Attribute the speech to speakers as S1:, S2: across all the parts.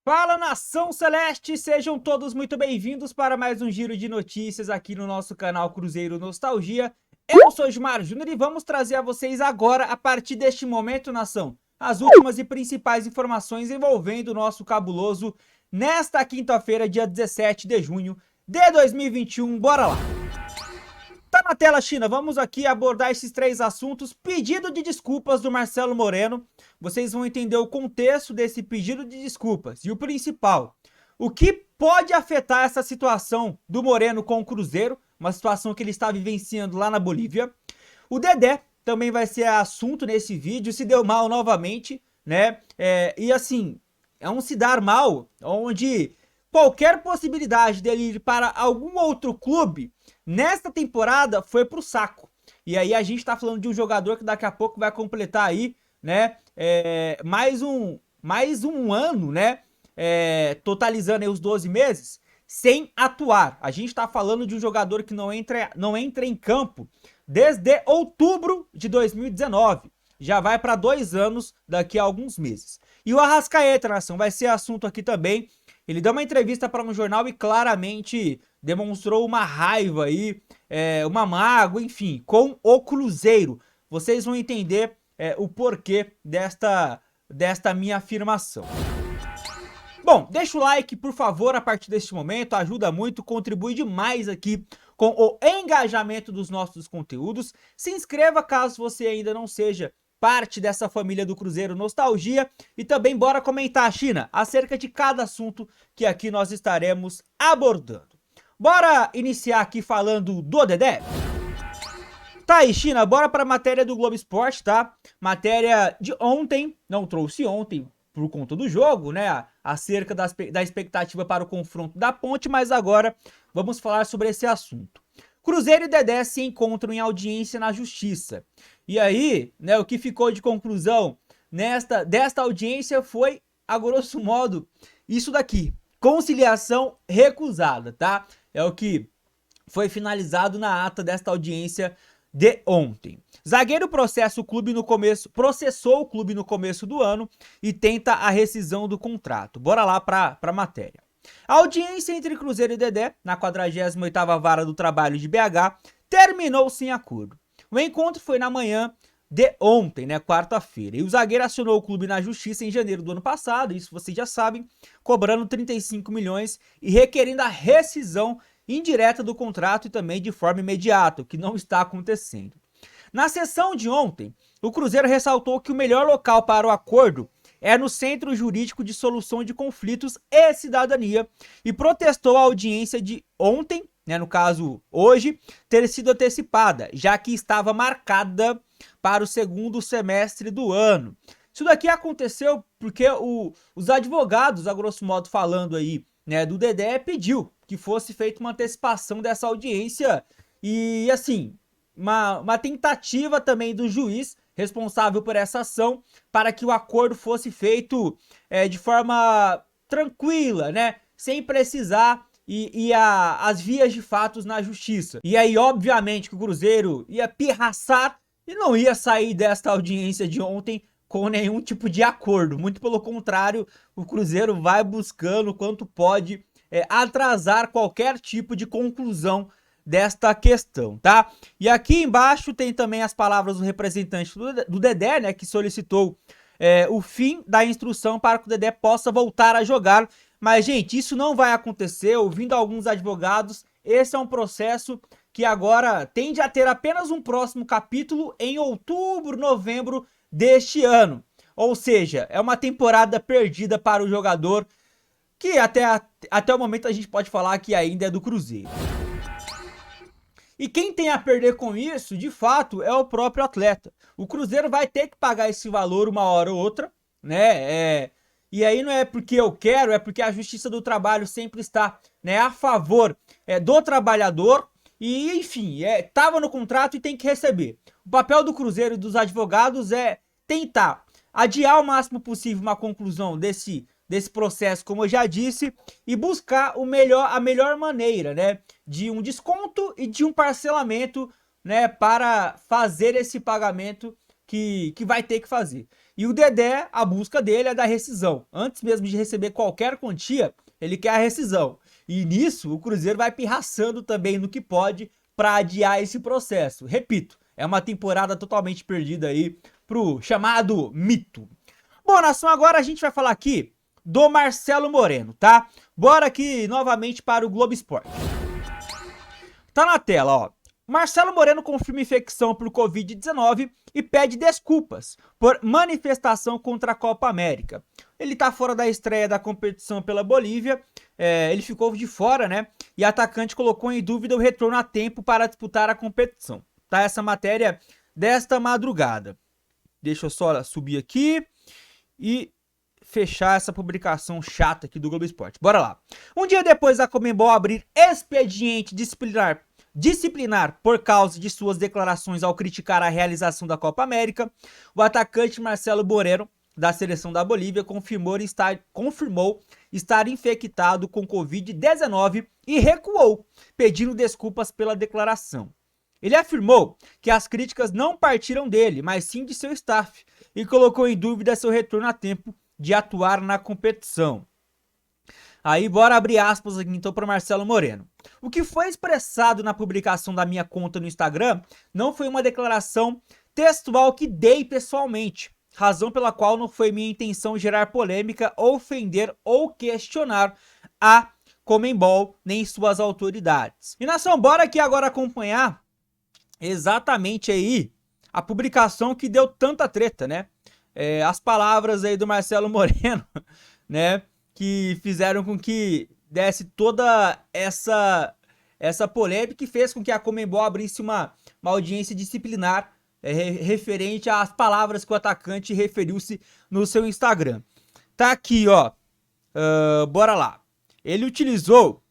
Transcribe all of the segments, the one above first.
S1: Fala, nação celeste, sejam todos muito bem-vindos para mais um giro de notícias aqui no nosso canal Cruzeiro Nostalgia. Eu sou Gilmar Júnior e vamos trazer a vocês agora, a partir deste momento, nação, as últimas e principais informações envolvendo o nosso cabuloso nesta quinta-feira, dia 17 de junho de 2021. Bora lá! Tá na tela, China, vamos aqui abordar esses três assuntos. Pedido de desculpas do Marcelo Moreno. Vocês vão entender o contexto desse pedido de desculpas. E o principal, o que pode afetar essa situação do Moreno com o Cruzeiro, uma situação que ele está vivenciando lá na Bolívia. O Dedé também vai ser assunto nesse vídeo, se deu mal novamente, né? E assim, é um se dar mal onde qualquer possibilidade dele ir para algum outro clube nesta temporada foi pro saco. E aí a gente tá falando de um jogador que daqui a pouco vai completar aí, né, mais um ano, né, totalizando aí os 12 meses, sem atuar. A gente tá falando de um jogador que não entra em campo desde outubro de 2019. Já vai para 2 anos daqui a alguns meses. E o Arrascaeta, nação, vai ser assunto aqui também. Ele deu uma entrevista para um jornal e claramente demonstrou uma raiva aí, uma mágoa, enfim, com o Cruzeiro. Vocês vão entender o porquê desta minha afirmação. Bom, deixa o like, por favor, a partir deste momento, ajuda muito, contribui demais aqui com o engajamento dos nossos conteúdos. Se inscreva caso você ainda não seja parte dessa família do Cruzeiro Nostalgia. E também bora comentar, China, acerca de cada assunto que aqui nós estaremos abordando. Bora iniciar aqui falando do Dedé? Tá aí, China, bora pra matéria do Globo Esporte, tá? Matéria de ontem, não trouxe ontem por conta do jogo, né? Acerca da expectativa para o confronto da Ponte, mas agora vamos falar sobre esse assunto. Cruzeiro e Dedé se encontram em audiência na Justiça. E aí, né, o que ficou de conclusão desta audiência foi, a grosso modo, isso daqui. Conciliação recusada, tá? É o que foi finalizado na ata desta audiência de ontem. Zagueiro processou o clube no começo do ano e tenta a rescisão do contrato. Bora lá para a matéria. A audiência entre Cruzeiro e Dedé, na 48ª Vara do Trabalho de BH, terminou sem acordo. O encontro foi na manhã de ontem, né, quarta-feira, e o zagueiro acionou o clube na justiça em janeiro do ano passado, isso vocês já sabem, cobrando 35 milhões e requerendo a rescisão indireta do contrato e também de forma imediata, o que não está acontecendo. Na sessão de ontem, o Cruzeiro ressaltou que o melhor local para o acordo é no Centro Jurídico de Solução de Conflitos e Cidadania e protestou a audiência de ontem, né, no caso hoje, ter sido antecipada, já que estava marcada para o segundo semestre do ano. Isso daqui aconteceu porque os advogados, a grosso modo falando aí, né, do Dedé, pediu que fosse feita uma antecipação dessa audiência e, assim, uma tentativa também do juiz responsável por essa ação para que o acordo fosse feito de forma tranquila, né, sem precisar as vias de fatos na justiça. E aí, obviamente, que o Cruzeiro ia pirraçar e não ia sair desta audiência de ontem com nenhum tipo de acordo. Muito pelo contrário, o Cruzeiro vai buscando quanto pode atrasar qualquer tipo de conclusão desta questão, tá? E aqui embaixo tem também as palavras do representante do Dedé, né, que solicitou o fim da instrução para que o Dedé possa voltar a jogar. Mas, gente, isso não vai acontecer. Ouvindo alguns advogados, esse é um processo que agora tende a ter apenas um próximo capítulo em outubro, novembro deste ano. Ou seja, é uma temporada perdida para o jogador que até o momento a gente pode falar que ainda é do Cruzeiro. E quem tem a perder com isso, de fato, é o próprio atleta. O Cruzeiro vai ter que pagar esse valor uma hora ou outra, né? E aí não é porque eu quero, é porque a Justiça do Trabalho sempre está, né, a favor do trabalhador. E, enfim, tava no contrato e tem que receber. O papel do Cruzeiro e dos advogados é tentar adiar o máximo possível uma conclusão desse processo, como eu já disse, e buscar a melhor maneira, né, de um desconto e de um parcelamento, né, para fazer esse pagamento que vai ter que fazer. E o Dedé, a busca dele é da rescisão. Antes mesmo de receber qualquer quantia, ele quer a rescisão. E nisso, o Cruzeiro vai pirraçando também no que pode para adiar esse processo. Repito, é uma temporada totalmente perdida aí pro chamado mito. Bom, nação, agora a gente vai falar aqui do Marcelo Moreno, tá? Bora aqui novamente para o Globo Esporte. Tá na tela, ó. Marcelo Moreno confirma infecção por Covid-19 e pede desculpas por manifestação contra a Copa América. Ele tá fora da estreia da competição pela Bolívia, ele ficou de fora, né? E o atacante colocou em dúvida o retorno a tempo para disputar a competição. Tá essa matéria desta madrugada. Deixa eu só subir aqui e fechar essa publicação chata aqui do Globo Esporte. Bora lá. Um dia depois da Conmebol abrir expediente disciplinar por causa de suas declarações ao criticar a realização da Copa América, o atacante Marcelo Moreno, da seleção da Bolívia, confirmou estar infectado com Covid-19 e recuou, pedindo desculpas pela declaração. Ele afirmou que as críticas não partiram dele, mas sim de seu staff, e colocou em dúvida seu retorno a tempo de atuar na competição. Aí, bora abrir aspas aqui então para Marcelo Moreno. O que foi expressado na publicação da minha conta no Instagram não foi uma declaração textual que dei pessoalmente, razão pela qual não foi minha intenção gerar polêmica, ofender ou questionar a Conmebol nem suas autoridades. E nação, bora aqui agora acompanhar exatamente aí a publicação que deu tanta treta, né? As palavras aí do Marcelo Moreno, né? Que fizeram com que desse toda essa polêmica e fez com que a Conmebol abrisse uma audiência disciplinar referente às palavras que o atacante referiu-se no seu Instagram. Tá aqui, ó. Bora lá. Ele utilizou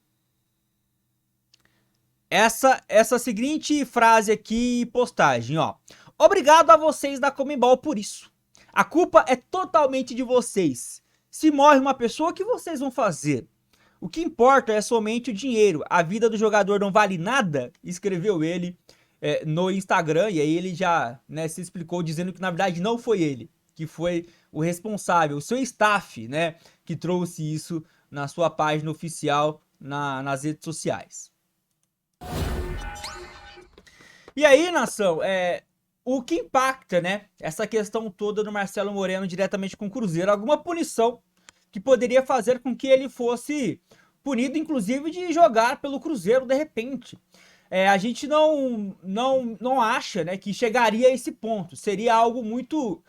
S1: essa seguinte frase aqui, postagem, ó. Obrigado a vocês da Conmebol por isso. A culpa é totalmente de vocês. Se morre uma pessoa, o que vocês vão fazer? O que importa é somente o dinheiro. A vida do jogador não vale nada, escreveu ele no Instagram. E aí ele já se explicou dizendo que na verdade não foi ele, que foi o responsável, o seu staff, né, que trouxe isso na sua página oficial nas redes sociais. E aí, nação, o que impacta, né, essa questão toda do Marcelo Moreno diretamente com o Cruzeiro? Alguma punição que poderia fazer com que ele fosse punido, inclusive, de jogar pelo Cruzeiro de repente. A gente não acha, né, que chegaria a esse ponto. Seria algo muito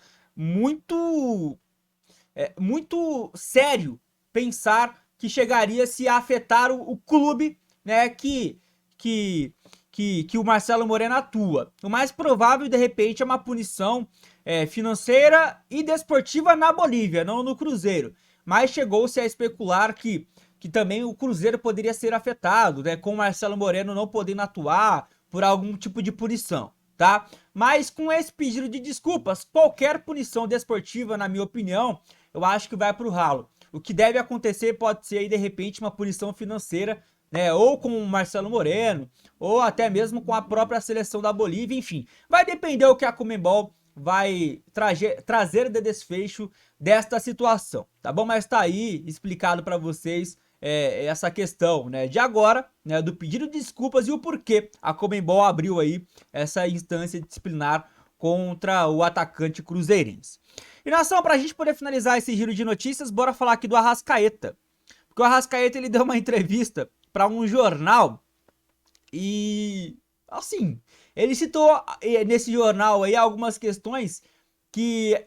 S1: sério pensar que chegaria-se a afetar o clube, né, que o Marcelo Moreno atua. O mais provável, de repente, é uma punição financeira e desportiva na Bolívia, não no Cruzeiro. Mas chegou-se a especular que também o Cruzeiro poderia ser afetado, né, com o Marcelo Moreno não podendo atuar por algum tipo de punição, tá? Mas com esse pedido de desculpas, qualquer punição desportiva, na minha opinião, eu acho que vai pro ralo. O que deve acontecer pode ser aí, de repente, uma punição financeira, né, ou com o Marcelo Moreno, ou até mesmo com a própria seleção da Bolívia, enfim. Vai depender o que a Conmebol vai trazer de desfecho desta situação, tá bom? Mas tá aí explicado para vocês essa questão, né, de agora, né, do pedido de desculpas e o porquê a Conmebol abriu aí essa instância disciplinar contra o atacante cruzeirense. E nação, pra gente poder finalizar esse giro de notícias, bora falar aqui do Arrascaeta. Porque o Arrascaeta, ele deu uma entrevista para um jornal e, assim, ele citou nesse jornal aí algumas questões que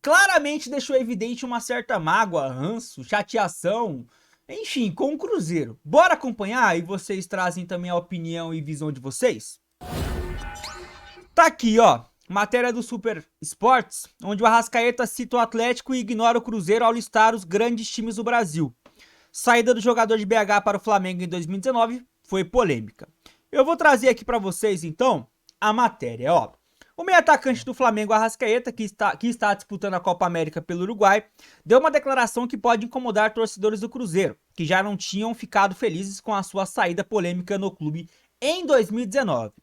S1: claramente deixou evidente uma certa mágoa, ranço, chateação, enfim, com o Cruzeiro. Bora acompanhar e vocês trazem também a opinião e visão de vocês? Tá aqui, ó, matéria do Super Sports, onde o Arrascaeta cita o Atlético e ignora o Cruzeiro ao listar os grandes times do Brasil. Saída do jogador de BH para o Flamengo em 2019 foi polêmica. Eu vou trazer aqui para vocês, então, a matéria, ó. O meio atacante do Flamengo, Arrascaeta, que está disputando a Copa América pelo Uruguai, deu uma declaração que pode incomodar torcedores do Cruzeiro, que já não tinham ficado felizes com a sua saída polêmica no clube em 2019.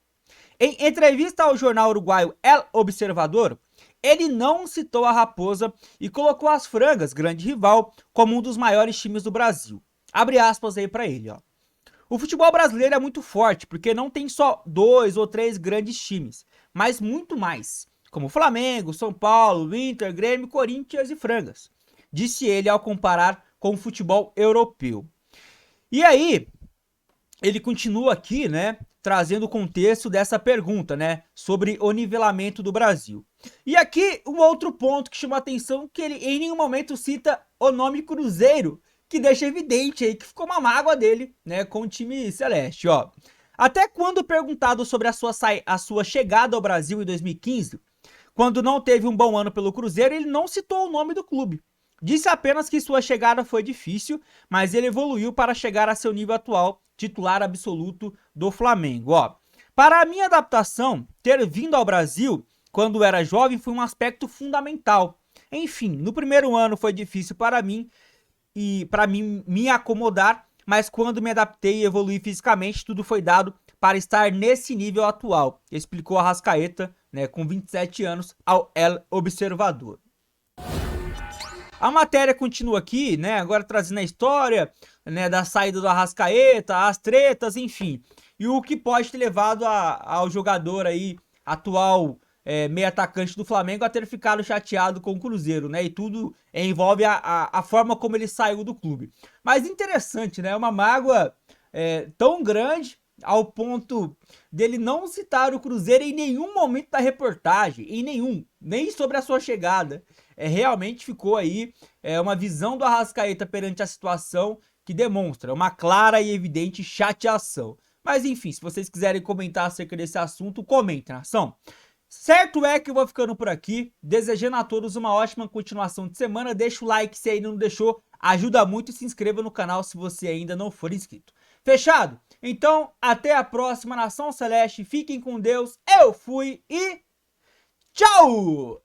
S1: Em entrevista ao jornal uruguaio El Observador, ele não citou a Raposa e colocou as Frangas, grande rival, como um dos maiores times do Brasil. Abre aspas aí para ele, ó. O futebol brasileiro é muito forte, porque não tem só 2 ou 3 grandes times, mas muito mais, como Flamengo, São Paulo, Inter, Grêmio, Corinthians e Frangas, disse ele ao comparar com o futebol europeu. E aí, ele continua aqui, né, trazendo o contexto dessa pergunta, né, sobre o nivelamento do Brasil. E aqui, um outro ponto que chama a atenção, que ele em nenhum momento cita o nome Cruzeiro, que deixa evidente aí que ficou uma mágoa dele, né, com o time celeste, ó. Até quando perguntado sobre a sua chegada ao Brasil em 2015, quando não teve um bom ano pelo Cruzeiro, ele não citou o nome do clube. Disse apenas que sua chegada foi difícil, mas ele evoluiu para chegar a seu nível atual, titular absoluto do Flamengo. Ó, para a minha adaptação, ter vindo ao Brasil quando era jovem foi um aspecto fundamental. Enfim, no primeiro ano foi difícil para mim e para mim me acomodar, mas quando me adaptei e evolui fisicamente, tudo foi dado para estar nesse nível atual, explicou Arrascaeta, né, com 27 anos, ao El Observador. A matéria continua aqui, né, agora trazendo a história, né, da saída do Arrascaeta, as tretas, enfim, e o que pode ter levado ao jogador aí, atual meio atacante do Flamengo, a ter ficado chateado com o Cruzeiro, né, e tudo envolve a forma como ele saiu do clube. Mas interessante, né, uma mágoa tão grande ao ponto dele não citar o Cruzeiro em nenhum momento da reportagem, em nenhum, nem sobre a sua chegada. Realmente ficou aí uma visão do Arrascaeta perante a situação que demonstra uma clara e evidente chateação. Mas enfim, se vocês quiserem comentar acerca desse assunto, comentem, nação. Certo é que eu vou ficando por aqui, desejando a todos uma ótima continuação de semana. Deixa o like se ainda não deixou, ajuda muito, e se inscreva no canal se você ainda não for inscrito. Fechado? Então, até a próxima, Nação Celeste, fiquem com Deus, eu fui e tchau!